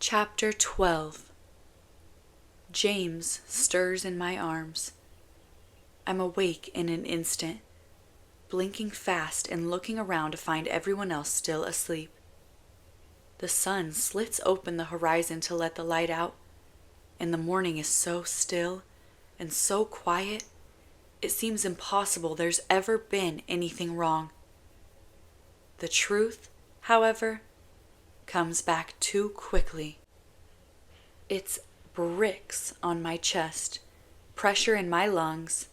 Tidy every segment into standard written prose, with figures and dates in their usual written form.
Chapter 12. James stirs in my arms. I'm awake in an instant, blinking fast and looking around to find everyone else still asleep. The sun slits open the horizon to let the light out, and the morning is so still and so quiet, it seems impossible there's ever been anything wrong. The truth, however, comes back too quickly. It's bricks on my chest, pressure in my lungs,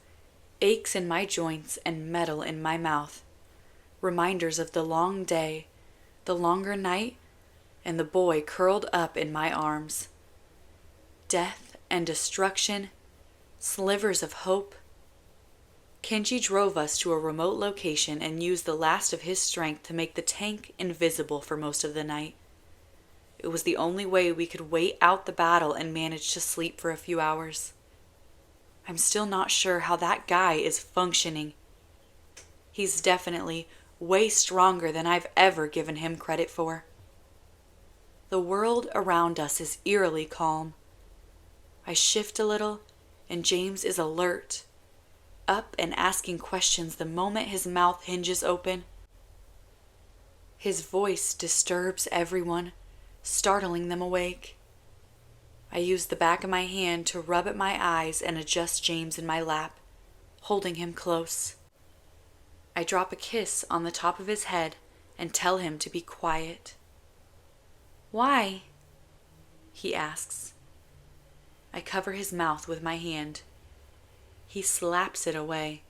aches in my joints, and metal in my mouth. Reminders of the long day, the longer night, and the boy curled up in my arms. Death and destruction, slivers of hope. Kenji drove us to a remote location and used the last of his strength to make the tank invisible for most of the night. It was the only way we could wait out the battle and manage to sleep for a few hours. I'm still not sure how that guy is functioning. He's definitely way stronger than I've ever given him credit for. The world around us is eerily calm. I shift a little, and James is alert, up and asking questions the moment his mouth hinges open. His voice disturbs everyone, startling them awake. I use the back of my hand to rub at my eyes and adjust James in my lap, holding him close. I drop a kiss on the top of his head and tell him to be quiet. "Why?" he asks. I cover his mouth with my hand. He slaps it away.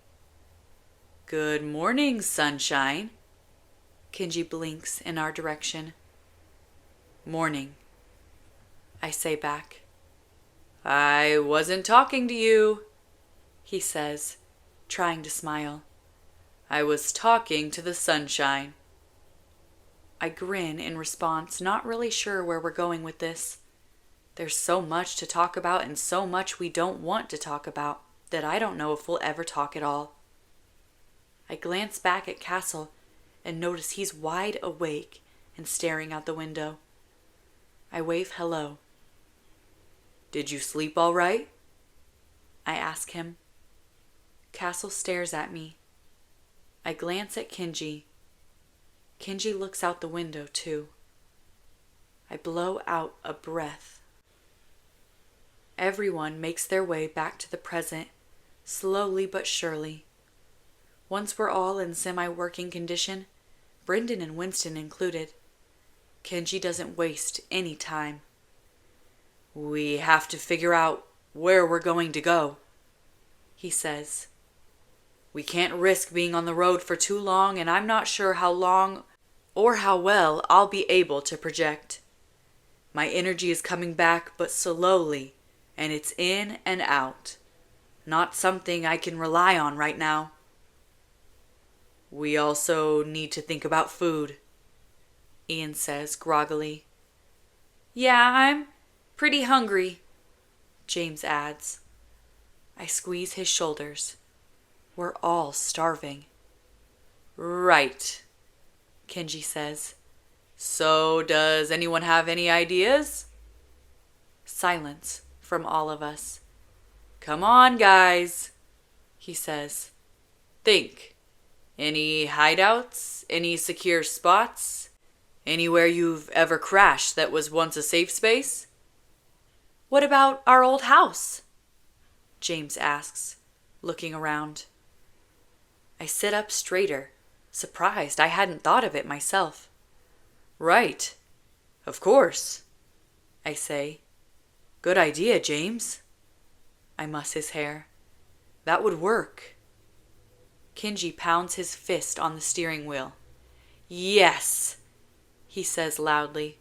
"Good morning, sunshine." Kenji blinks in our direction. "Morning," I say back. "I wasn't talking to you," he says, trying to smile. "I was talking to the sunshine." I grin in response, not really sure where we're going with this. There's so much to talk about and so much we don't want to talk about that I don't know if we'll ever talk at all. I glance back at Castle and notice he's wide awake and staring out the window. I wave hello. "Did you sleep all right?" I ask him. Castle stares at me. I glance at Kenji. Kenji looks out the window too. I blow out a breath. Everyone makes their way back to the present, slowly but surely. Once we're all in semi-working condition, Brendan and Winston included, Kenji doesn't waste any time. "We have to figure out where we're going to go," he says. "We can't risk being on the road for too long, and I'm not sure how long or how well I'll be able to project. My energy is coming back, but slowly, and it's in and out. Not something I can rely on right now." "We also need to think about food," Ian says groggily. "Yeah, I'm pretty hungry," James adds. I squeeze his shoulders. We're all starving. "Right," Kenji says. "So does anyone have any ideas?" Silence from all of us. "Come on, guys," he says. "Think. Any hideouts? Any secure spots? Anywhere you've ever crashed that was once a safe space?" "What about our old house?" James asks, looking around. I sit up straighter, surprised I hadn't thought of it myself. "Right. Of course," I say. "Good idea, James." I muss his hair. "That would work." Kenji pounds his fist on the steering wheel. "Yes," he says loudly.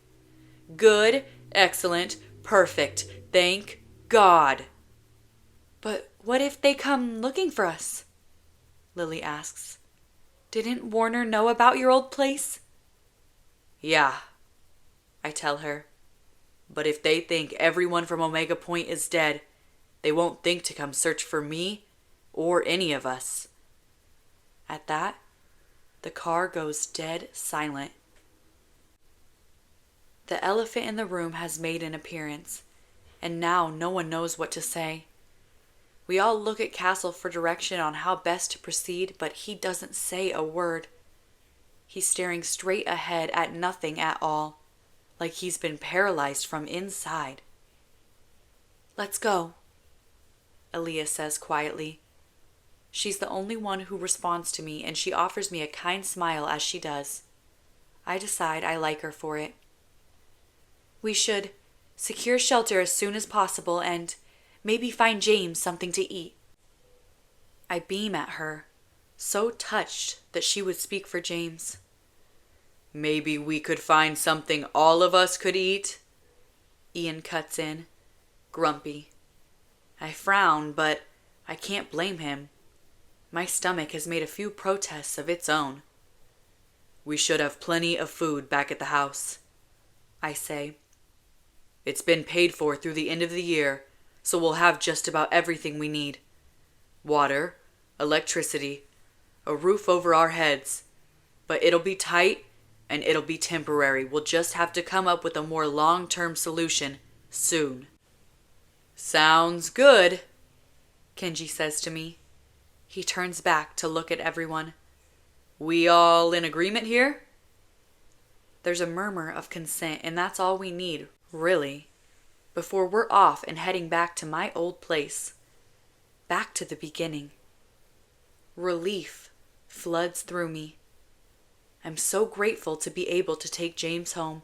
"Good, excellent, perfect, thank God." "But what if they come looking for us?" Lily asks. "Didn't Warner know about your old place?" "Yeah," I tell her. "But if they think everyone from Omega Point is dead, they won't think to come search for me or any of us." At that, the car goes dead silent. The elephant in the room has made an appearance, and now no one knows what to say. We all look at Castle for direction on how best to proceed, but he doesn't say a word. He's staring straight ahead at nothing at all, like he's been paralyzed from inside. "Let's go," Aaliyah says quietly. She's the only one who responds to me, and she offers me a kind smile as she does. I decide I like her for it. "We should secure shelter as soon as possible and maybe find James something to eat." I beam at her, so touched that she would speak for James. "Maybe we could find something all of us could eat?" Ian cuts in, grumpy. I frown, but I can't blame him. My stomach has made a few protests of its own. "We should have plenty of food back at the house," I say. "It's been paid for through the end of the year, so we'll have just about everything we need. Water, electricity, a roof over our heads. But it'll be tight and it'll be temporary. We'll just have to come up with a more long-term solution soon." "Sounds good," Kenji says to me. He turns back to look at everyone. "We all in agreement here?" There's a murmur of consent, and that's all we need, really, before we're off and heading back to my old place. Back to the beginning. Relief floods through me. I'm so grateful to be able to take James home,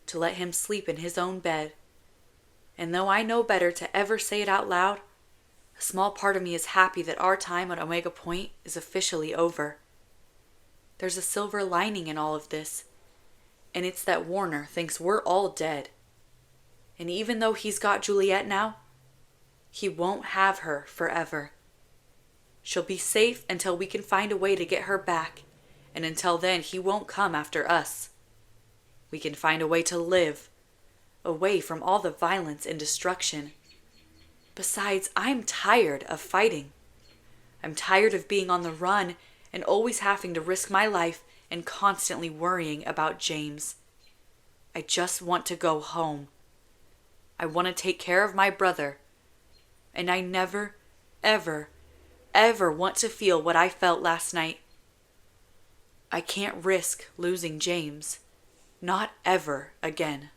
to let him sleep in his own bed. And though I know better to ever say it out loud, a small part of me is happy that our time at Omega Point is officially over. There's a silver lining in all of this, and it's that Warner thinks we're all dead. And even though he's got Juliet now, he won't have her forever. She'll be safe until we can find a way to get her back, and until then he won't come after us. We can find a way to live, away from all the violence and destruction. Besides, I'm tired of fighting. I'm tired of being on the run and always having to risk my life and constantly worrying about James. I just want to go home. I want to take care of my brother. And I never, ever, ever want to feel what I felt last night. I can't risk losing James. Not ever again.